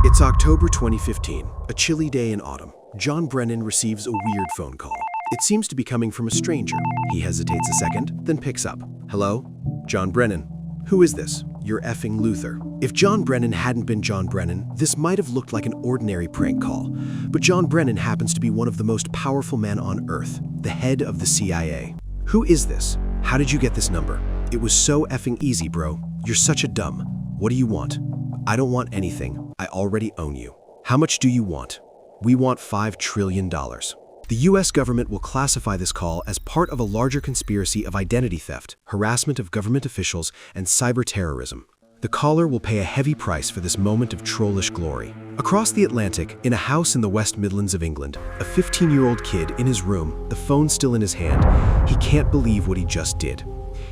It's October 2015, a chilly day in autumn. John Brennan receives a weird phone call. It seems to be coming from a stranger. He hesitates a second, then picks up. Hello? John Brennan. Who is this? You're effing Luther. If John Brennan hadn't been John Brennan, this might have looked like an ordinary prank call. But John Brennan happens to be one of the most powerful men on Earth, the head of the CIA. Who is this? How did you get this number? It was so effing easy, bro. You're such a dumb. What do you want? I don't want anything. I already own you. How much do you want? We want $5 trillion. The US government will classify this call as part of a larger conspiracy of identity theft, harassment of government officials, and cyber terrorism. The caller will pay a heavy price for this moment of trollish glory. Across the Atlantic, in a house in the West Midlands of England, a 15-year-old kid in his room, the phone still in his hand, he can't believe what he just did.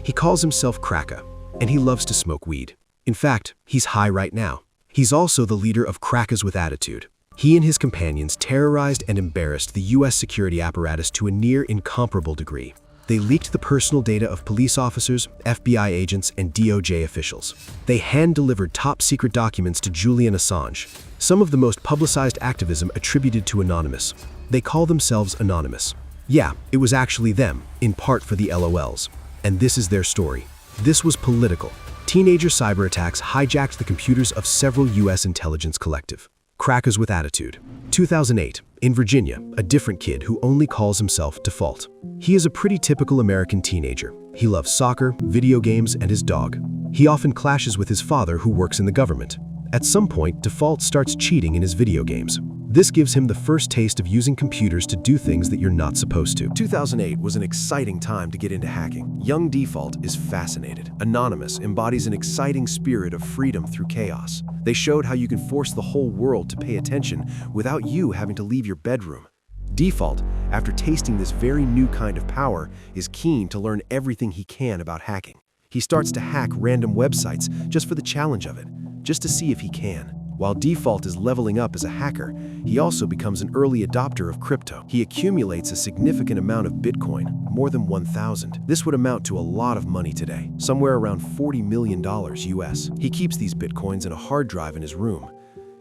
He calls himself Cracker, and he loves to smoke weed. In fact, he's high right now. He's also the leader of Crackers with Attitude. He and his companions terrorized and embarrassed the US security apparatus to a near incomparable degree. They leaked the personal data of police officers, FBI agents, and DOJ officials. They hand-delivered top-secret documents to Julian Assange, some of the most publicized activism attributed to Anonymous. They call themselves Anonymous. Yeah, it was actually them, in part for the LOLs. And this is their story. This was political. Teenager cyber attacks hijacked the computers of several US intelligence collective. Crackers with Attitude. 2008, in Virginia, a different kid who only calls himself Default. He is a pretty typical American teenager. He loves soccer, video games, and his dog. He often clashes with his father, who works in the government. At some point, Default starts cheating in his video games. This gives him the first taste of using computers to do things that you're not supposed to. 2008 was an exciting time to get into hacking. Young Default is fascinated. Anonymous embodies an exciting spirit of freedom through chaos. They showed how you can force the whole world to pay attention without you having to leave your bedroom. Default, after tasting this very new kind of power, is keen to learn everything he can about hacking. He starts to hack random websites just for the challenge of it, just to see if he can. While Default is leveling up as a hacker, he also becomes an early adopter of crypto. He accumulates a significant amount of Bitcoin, more than 1,000. This would amount to a lot of money today, somewhere around $40 million US. He keeps these Bitcoins in a hard drive in his room.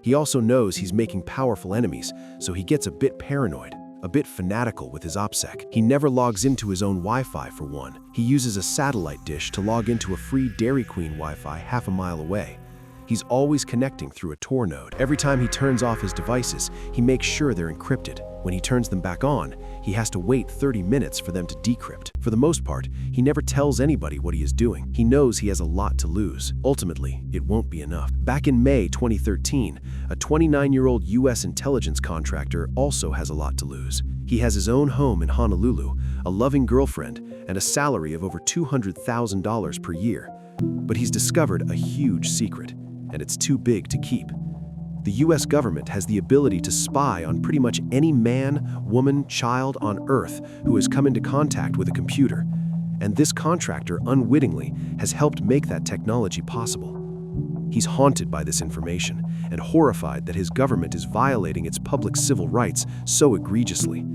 He also knows he's making powerful enemies, so he gets a bit paranoid, a bit fanatical with his OPSEC. He never logs into his own Wi-Fi for one. He uses a satellite dish to log into a free Dairy Queen Wi-Fi half a mile away. He's always connecting through a Tor node. Every time he turns off his devices, he makes sure they're encrypted. When he turns them back on, he has to wait 30 minutes for them to decrypt. For the most part, he never tells anybody what he is doing. He knows he has a lot to lose. Ultimately, it won't be enough. Back in May 2013, a 29-year-old US intelligence contractor also has a lot to lose. He has his own home in Honolulu, a loving girlfriend, and a salary of over $200,000 per year. But he's discovered a huge secret, and it's too big to keep. The US government has the ability to spy on pretty much any man, woman, child on Earth who has come into contact with a computer. And this contractor unwittingly has helped make that technology possible. He's haunted by this information and horrified that his government is violating its public civil rights so egregiously.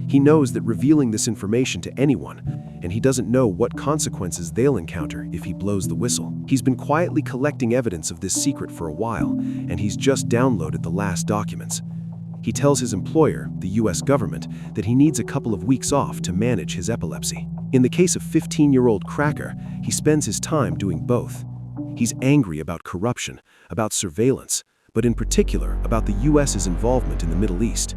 He knows that revealing this information to anyone, and he doesn't know what consequences they'll encounter if he blows the whistle. He's been quietly collecting evidence of this secret for a while, and he's just downloaded the last documents. He tells his employer, the US government, that he needs a couple of weeks off to manage his epilepsy. In the case of 15-year-old Cracker, he spends his time doing both. He's angry about corruption, about surveillance, but in particular about the US's involvement in the Middle East.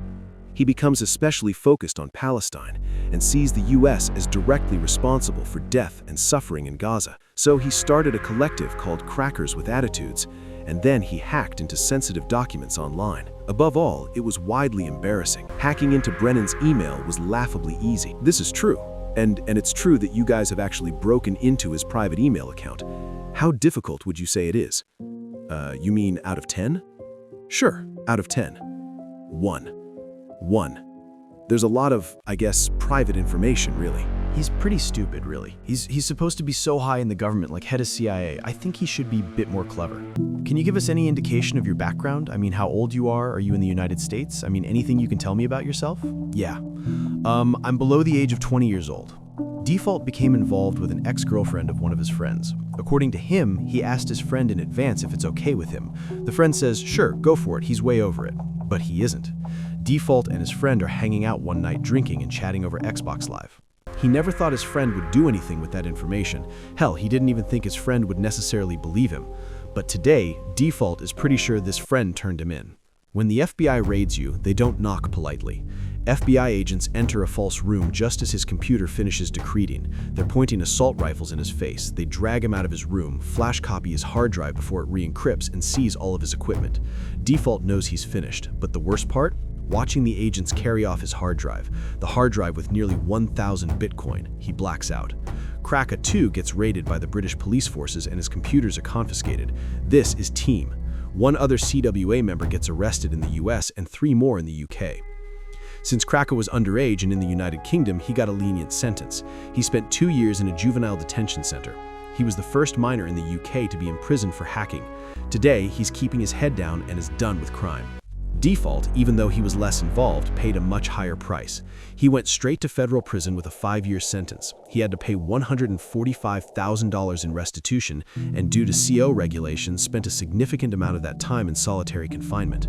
He becomes especially focused on Palestine and sees the US as directly responsible for death and suffering in Gaza. So he started a collective called Crackers with Attitudes, and then he hacked into sensitive documents online. Above all, it was widely embarrassing. Hacking into Brennan's email was laughably easy. This is true, and it's true that you guys have actually broken into his private email account. How difficult would you say it is? You mean out of 10? Sure, out of 10. 1. There's a lot of, I guess, private information, really. He's pretty stupid, really. He's supposed to be so high in the government, like head of CIA. I think he should be a bit more clever. Can you give us any indication of your background? I mean, how old you are? Are you in the United States? I mean, anything you can tell me about yourself? Yeah. I'm below the age of 20 years old. Default became involved with an ex-girlfriend of one of his friends. According to him, he asked his friend in advance if it's okay with him. The friend says, sure, go for it, he's way over it. But he isn't. Default and his friend are hanging out one night drinking and chatting over Xbox Live. He never thought his friend would do anything with that information. Hell, he didn't even think his friend would necessarily believe him. But today, Default is pretty sure this friend turned him in. When the FBI raids you, they don't knock politely. FBI agents enter a false room just as his computer finishes decreting. They're pointing assault rifles in his face. They drag him out of his room, flash copy his hard drive before it re-encrypts, and seize all of his equipment. Default knows he's finished, but the worst part? Watching the agents carry off his hard drive, the hard drive with nearly 1,000 Bitcoin, he blacks out. Kraka too gets raided by the British police forces and his computers are confiscated. This is Team. One other CWA member gets arrested in the US and 3 more in the UK. Since Kraka was underage and in the United Kingdom, he got a lenient sentence. He spent 2 years in a juvenile detention center. He was the first minor in the UK to be imprisoned for hacking. Today, he's keeping his head down and is done with crime. Default, even though he was less involved, paid a much higher price. He went straight to federal prison with a 5-year sentence. He had to pay $145,000 in restitution, and due to CO regulations, spent a significant amount of that time in solitary confinement.